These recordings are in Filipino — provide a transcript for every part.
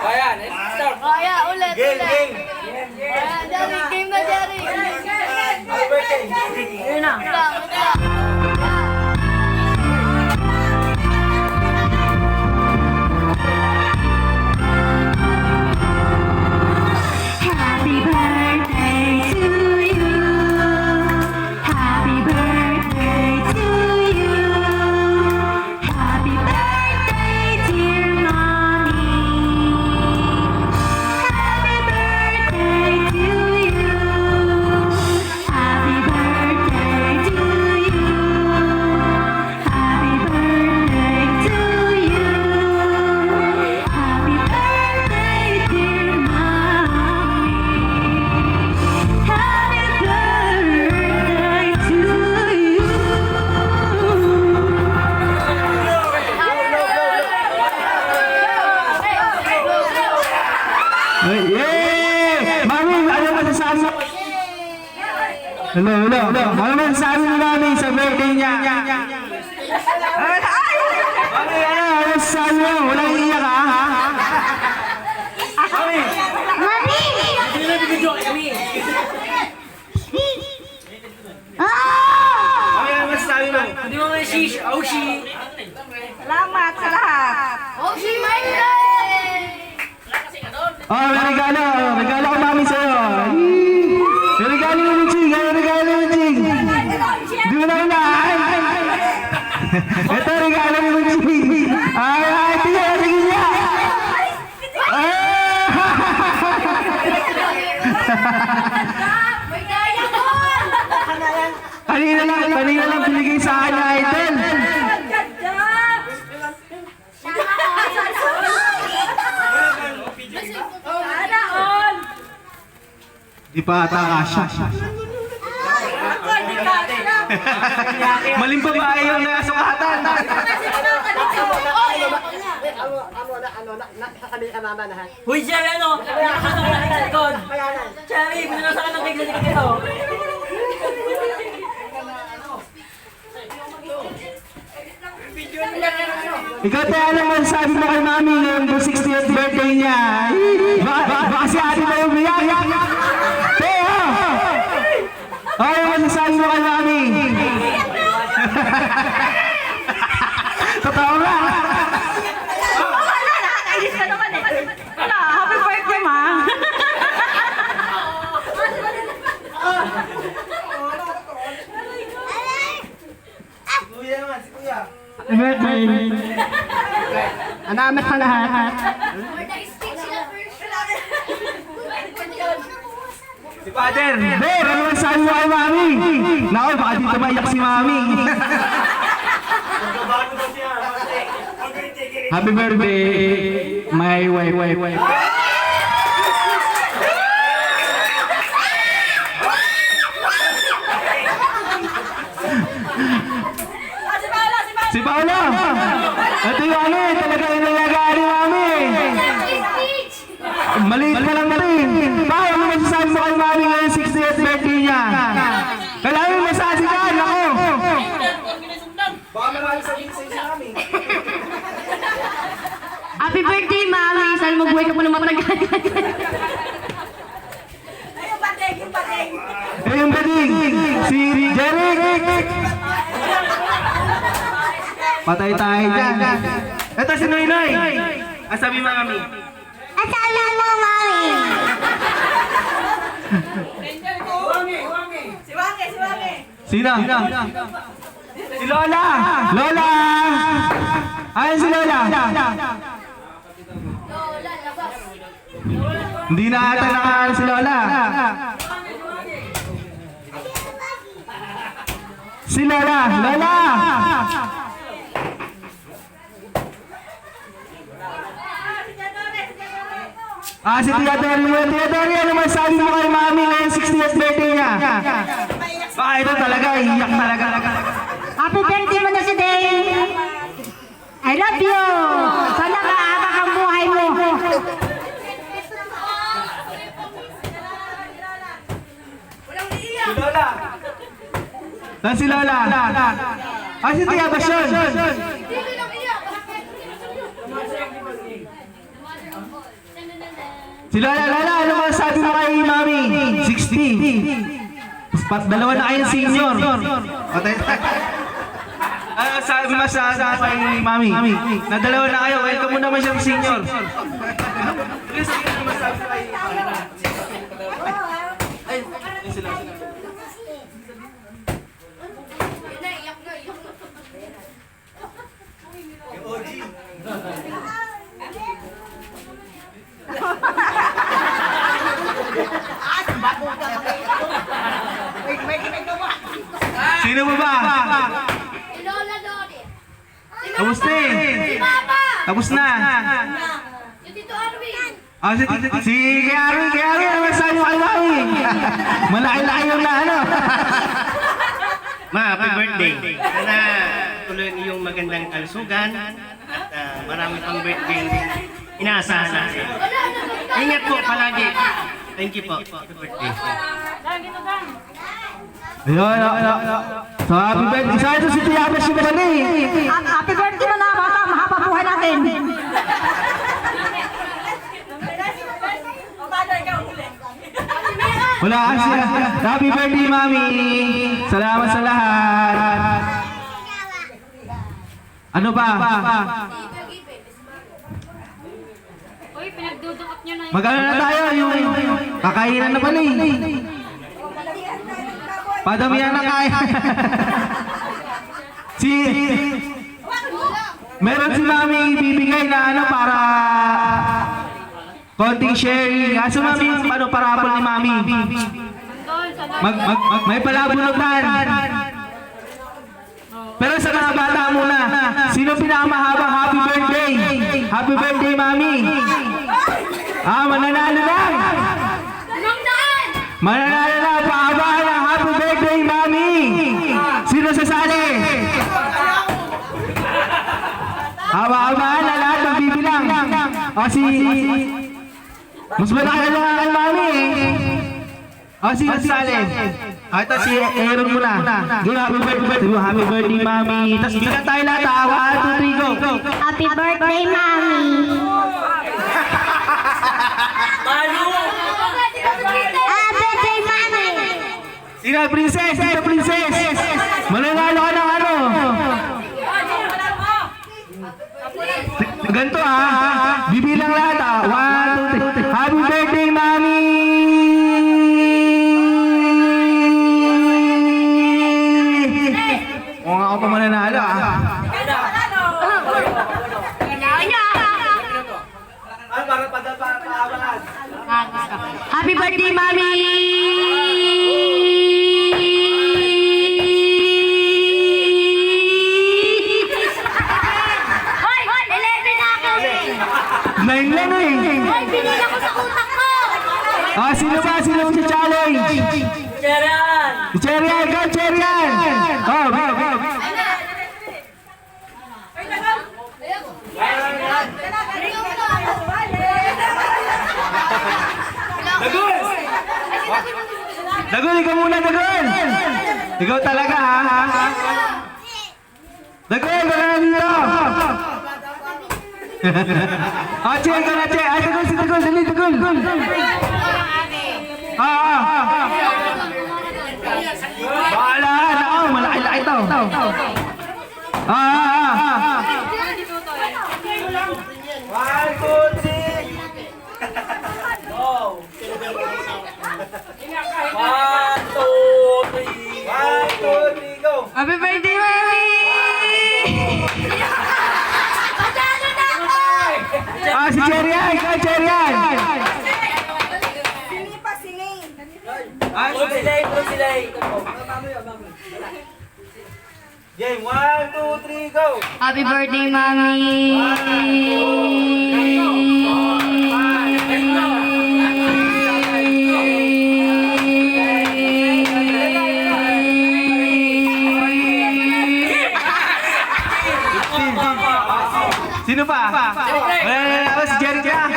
Ayan, start. Kaya, ulit. Ayan, Jerry, game na, Jerry. Happy birthday. Yun na. Happy birthday to you. Happy birthday to you. Happy birthday, dear mommy. Happy birthday to you. Happy birthday to you. Happy birthday to you. Happy birthday, dear mommy. Happy birthday to you. Yeah! Mami, ano masasabi mo? Hello. Ano masasabi mo, Mami, sa birthday niya? Mami, ano masasabi mo? Walang iiyak, ha? Mami! Mami! Hindi na bigyan kami. Mami, ano masasabi mo? Hindi mo nga shish, aushi. Salamat sa lahat. Oh, si Michael! Oh, may regalo. Regalo ko, Mami, sa'yo. May regalo mo, Ching. May regalo mo, Ching. Di mo na unahan. Ito, regalo mo, Ching. Ay, tiyo, tingin niya. May kaya ko! Kanina lang binigay sa akin na idol. Di pa ata kasha. Maling babae yung nasukatan. Uy, Jerry, ano? Nakasama ka sa likod. Jerry, binulasan ka ng cake sa likod nito. Ikaw tayo naman sabi mo kay Mami yung 60th birthday niya. Baka si ate na umiyak. Teo! Ano masasabi mo kay Mami? Totoo ba? Nakakainis ka naman eh. Wala, happy birthday, ma. Birthday. Anamet ka lahat. Si Father. Ber, ano masasabi mo kay Mami? Naku, baka dito maiyak si Mami. Happy birthday, my wife. Si Paolo! Ito yung ano eh, talaga yung nalagaan ni Mami. Maliit ka lang rin. Paolo, ano masasabi mo kay Mami ngayon 60th birthday niya? Kailangan mo masabi ka, ako. Baka marami sabihin sa isa namin. Happy birthday, mami. Sana mag-buhay ka pa ng matagal. Eh, yung bading, si Jerry. Patay tayo dyan. Ito si Noynoy. Sabi Mami. At sabi mo, mami. Sino? Si Lola! Lola! Ayun si Lola! Hindi na ata nakaan si Lola. Si Lola! Lola! Si Tia Dory mo. Tia Dory, ano masabi mo kay Mami ngayong 60th birthday niya? Baka ito talaga, iyak talaga. Happy birthday mo na si Day. I love you. Sana kaabak ang buhay mo. Si Lola. Saan si Lola? Si Tia Basyon. Si Lola, ano ba sabi mo kay Mami? 60. Dalawa na kayong senior. Ano sabi mo sa kay Mami? Na dalawa na kayo, welcome mo naman siyang senior. Sino mo ba? Lola Lori. Tapos na eh. Si Papa. Tapos na. Yung Tito Arvin. Ah, si Kayari, ano sabi mo kay Mami? Malaki-laki yung na ano. Ma, happy birthday. Sana tuloy ang iyong magandang kalusugan at marami pang birthday inaasahan natin. Ingat po palagi. Thank you po. Happy birthday. Ayun. So, happy birthday. Isa ito si Tiana si Mani. Happy birthday mo na, bata. Mahaba buhay natin. Wala siya. Happy birthday, Mami. Salamat sa lahat. Ano ba? Uy, pinagdudukot nyo na Mag-ano na tayo? Yung kakainan na pala eh. Padamihan na kaya. Meron si Mami ibibigay na ano para konting sharing. Aso Mami, ano parapol ni Mami? May palabunutan. Pero sa mga bata muna, sino pinakamahabang happy birthday? Happy birthday, Mami. Mananalo lang. Mananalo lang, pahabaan ng happy birthday, Mami. Sino sasali? Haba-habaan na lahat ng bibilang. Mas malaki na kay Mami eh. Sino sasali? Ito si Aaron muna. Give happy birthday. Happy birthday, Mami. Tapos bilang tayo lahat. 1, 2, 3, go. Happy birthday, Mami. Malu! Happy birthday, Mami. Sino princess? Mananalo ka ng ano? Ganito bibilang lahat 1, 2, 3. Happy birthday, Mami! Kung ako pa mananalo Happy birthday, Mami. Hoy, 11 na ako. 9 lang eh. Hoy, binila ko sa utak ko. Sino ba? Sino si challenge? Sharon! Si Cherian, go Cherian! Go. Dagol, ikaw muna, Dagol! Ikaw talaga, ha? Dagol, wala na dito! Che, ikaw na, Che! Dagol, si Dagol, dali, Dagol! Bahala na, malaki-laki ito! Happy birthday, Mami! Magkano na ako? Si Cherian! Ikaw, Cherian! Tulong sila eh. Game, 1, 2, 3, go! Happy birthday, Mami. Sino pa? Wala si Jerica!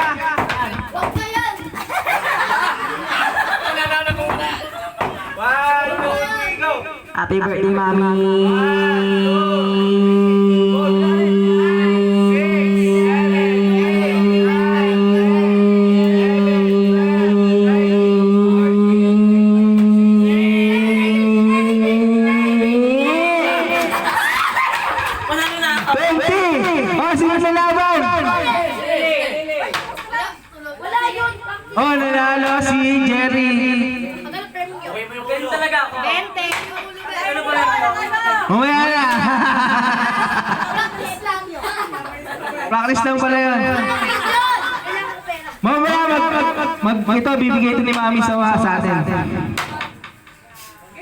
Huwag na yan. 1, 2, 3, go! Happy birthday, Mami. maglalaban? Wala yun. Oh, nanalo si Jerry. Magkano premyo? Ganun talaga ako. 20. Ano ba lang ako? Mamaya na. Practice lang yun. Practice lang pala yun. Kailangan pera. Mamaya ito, bibigay ito ni Mami sa atin.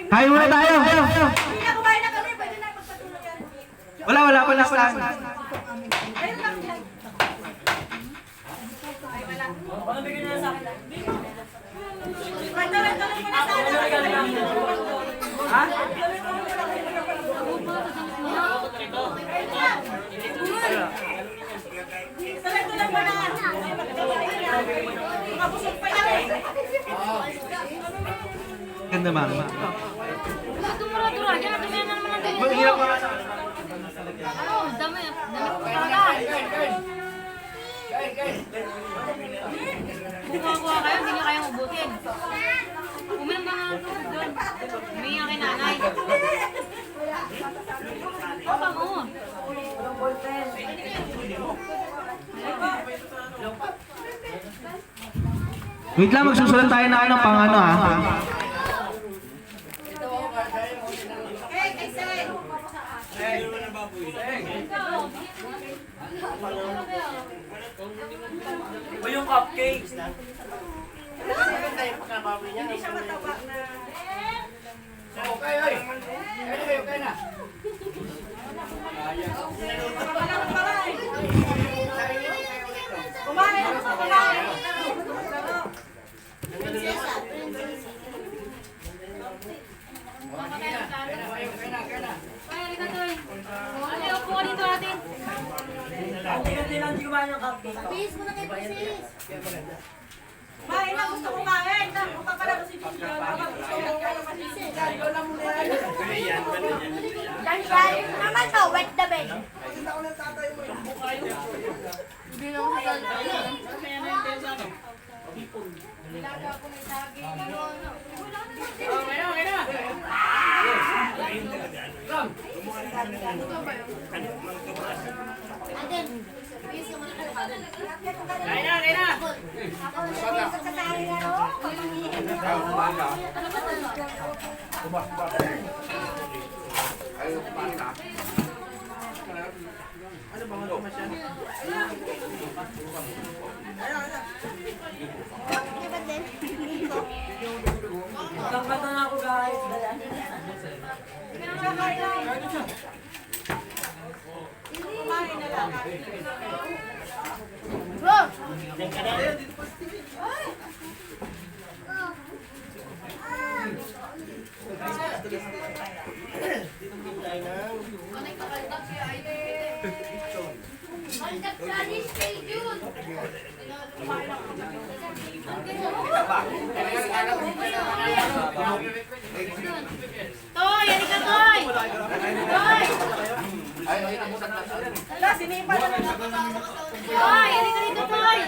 Kain muna tayo. Hindi na kumain na kami. Pwede na magpatulog yan. Wala pa listahan. Ano bigyan niya sa akin? Ha? Ganda, Mami. Tumura-tura. Diyan, tumayan na naman ang ganito. Hirap ka nga sa Dami talaga. Kuha kayo, hindi niyo kayang ubutin. Uminom ka nga ng tubig doon. Umiyak kay nanay. Oo. Wait lang, magsusulat tayo na ano, pang ano ha. O yung cupcakes. Hindi kumain ng cupcake. Bis mo na kay Princess. Kumain na, gusto kumain. Mukha ka na si Gigi. Baka gusto mo kasi si Gigi na muna yan. Dahil naman to, wet the bed. Hindi na ako Kangkata na ako guys. Kumain na lang. Toy, halika Toy! Toy! Wala, sinipa na lang. Toy, halika dito Toy!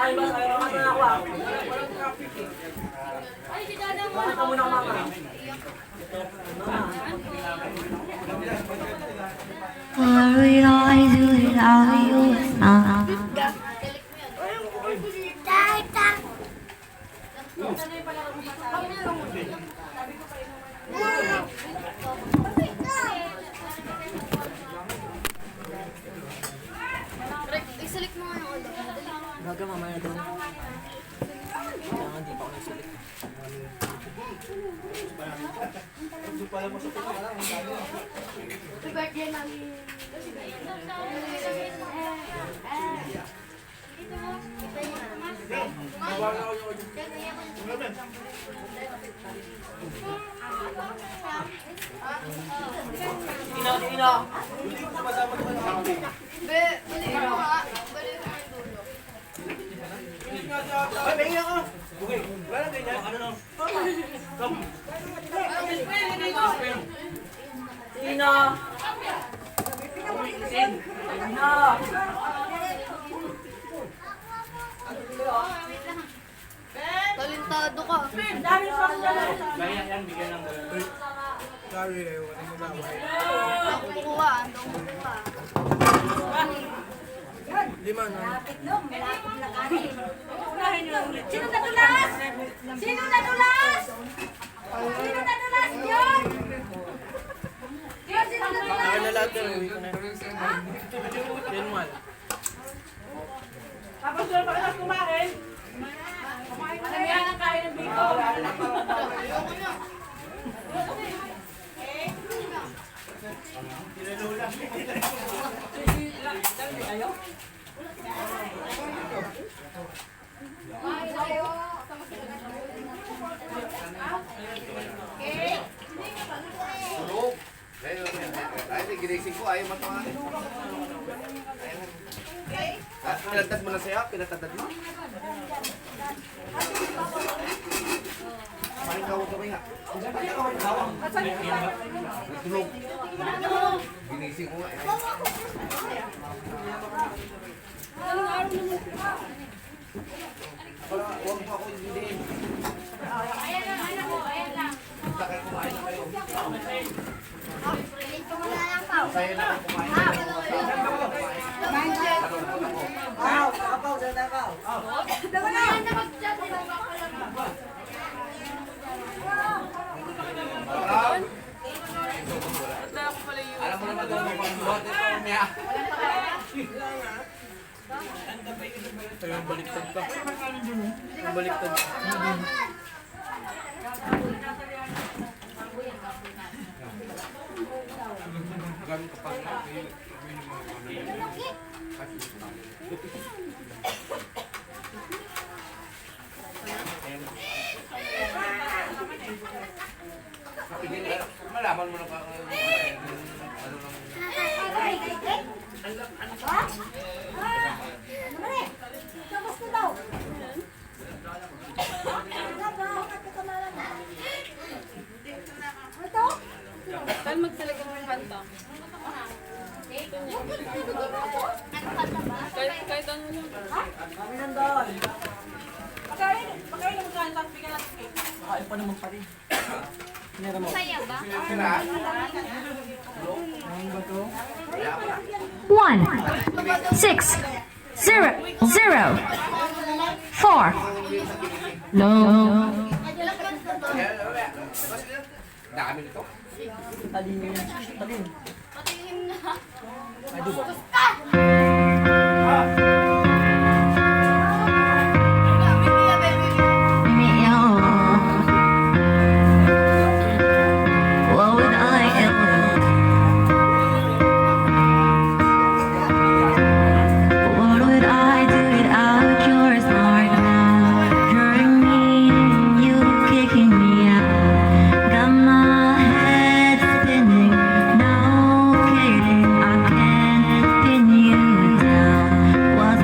Ay, ba? Ay, kangkata na ako ah. Ay, si Dada mo. Kangkata muna ako mama. Isalik mo nga yung ulo. Gaga mamaya doon. Kailangan di pa ako nagsulit. Happy birthday, Mami. Ina. Be, balikan mo nga. Balikan mo yung dulo. Ina. Ina. Talentado ka. Dami sa mga. Sino nadulas? Sino nadulas? Sino nadulas? Yun! Yun, sino nadulas? Tapos doon pa kayo kumain. Alam yan ang kain ng biko. Ay, ginising ko, ayaw matawa. Pinatad mo na sa'yo? Pinatad mo? Paring kawag kami nga. Natulog. Ginising ko nga. Huwag mo ako hindi. Ayan lang, anak ko, ayan lang. Takay kumain na kayo. Pilit ko muna lang, Pao. Sa'yo na ako kumain. Alam mo naman doon mo pang ito niya. Malaman mo na pa. Pagkain na magkain, tapos bigyan natin cake. Kain pa naman pa rin. Saya ba? 1-6-0-0-4. No. Dami nito. Talino yan. Talino. Patingin na. Ay, diba? What would I ever? What would I do without your smart mouth? Drawing me in, you kicking me out. Got my head spinning, no kidding. I can't pin you down. What's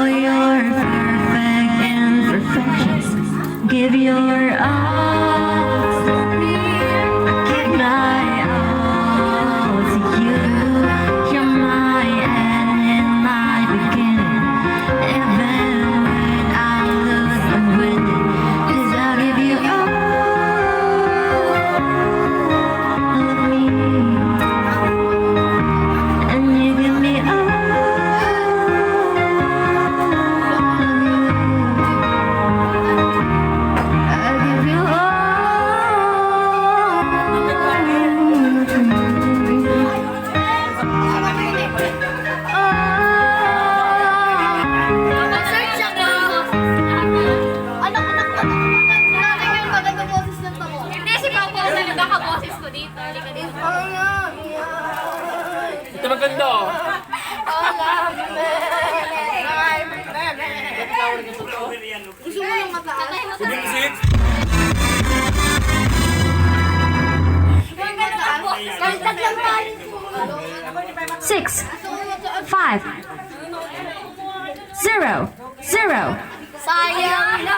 all your perfect imperfections. Give your all to me. Give my all to you. You're my end and my beginning. Even when I lose, I'm winning. 'Cause I'll give you all of me. And you give me all. I give you Search ako. Hindi, si Pao Pao na nagkakaboses ko dito. Halika dito. Ito maganda oh. Gusto mo yung mataas? Six. Kaltag lang tayo. 6, 5, 0, 0. Sayang na.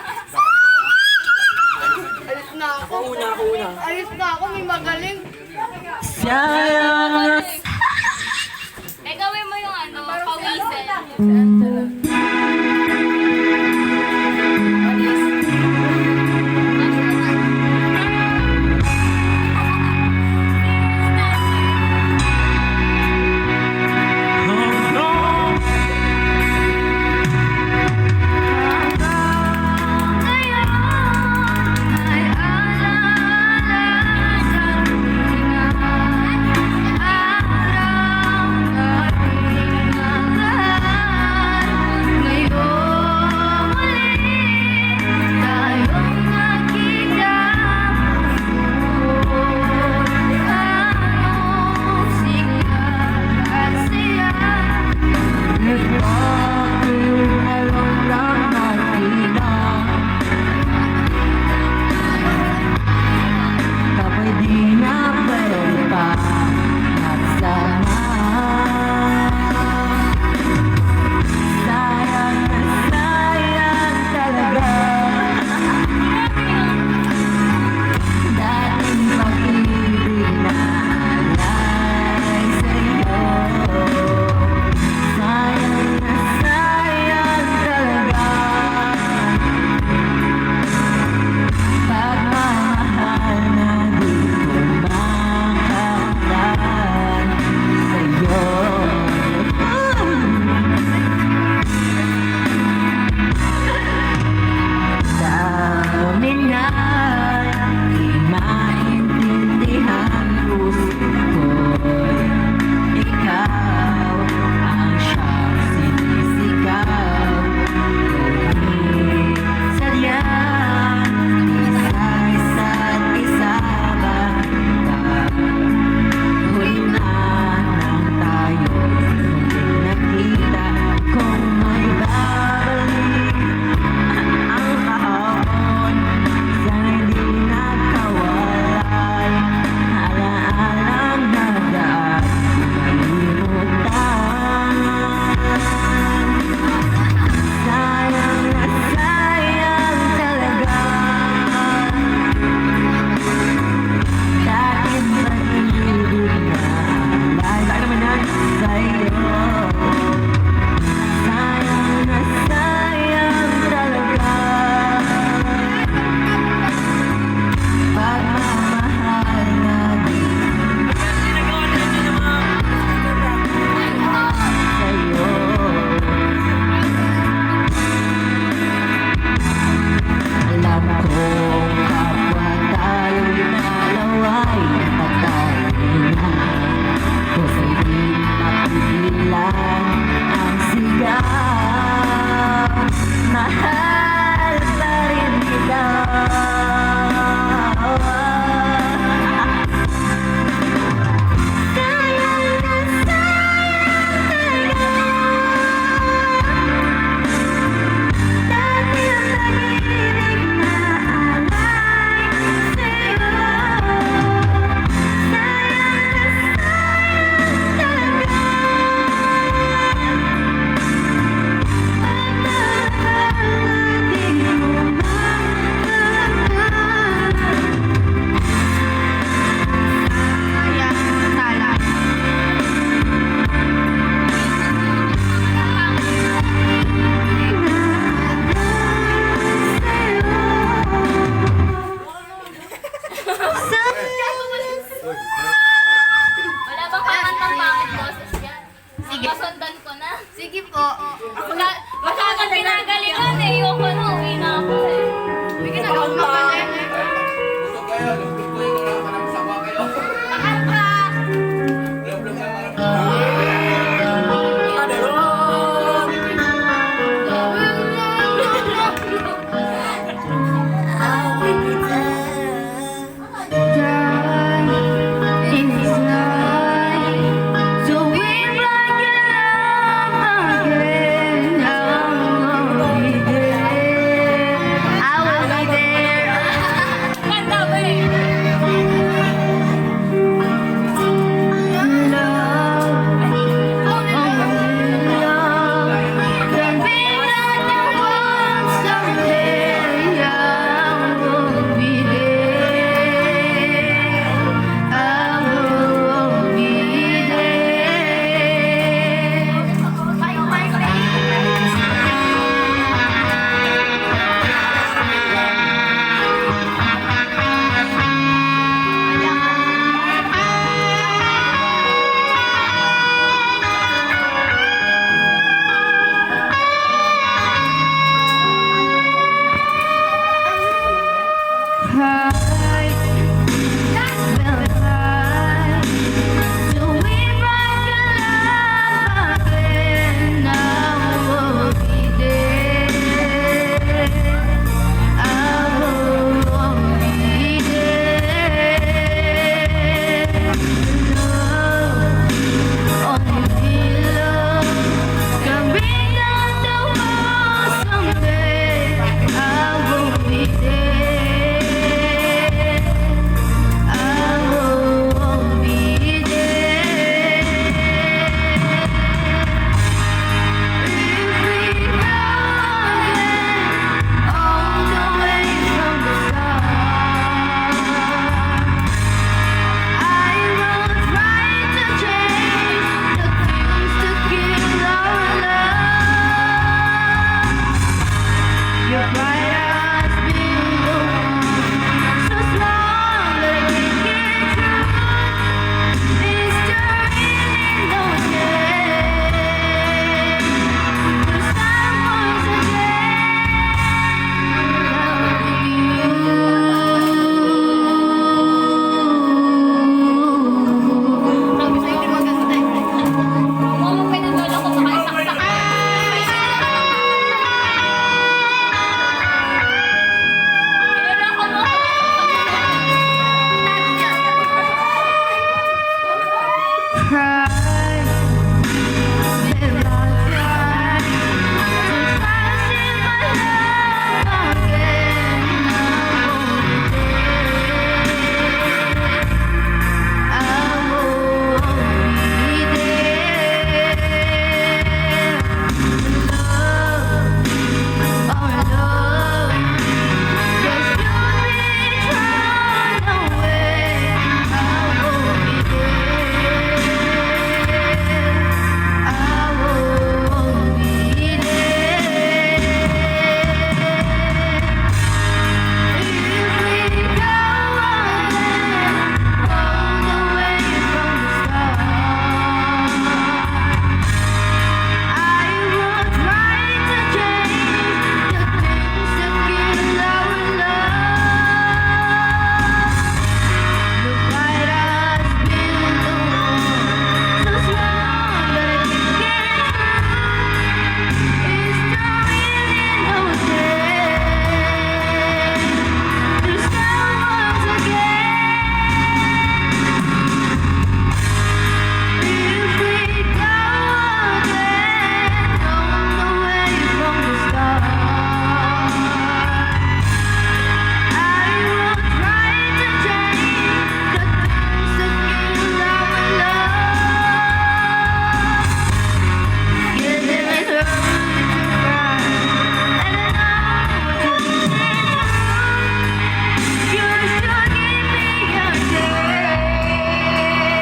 Alis na ako. Ako una. Alis na ako, may magaling. Sayang. Eh, gawin mo yung ano, pawisin.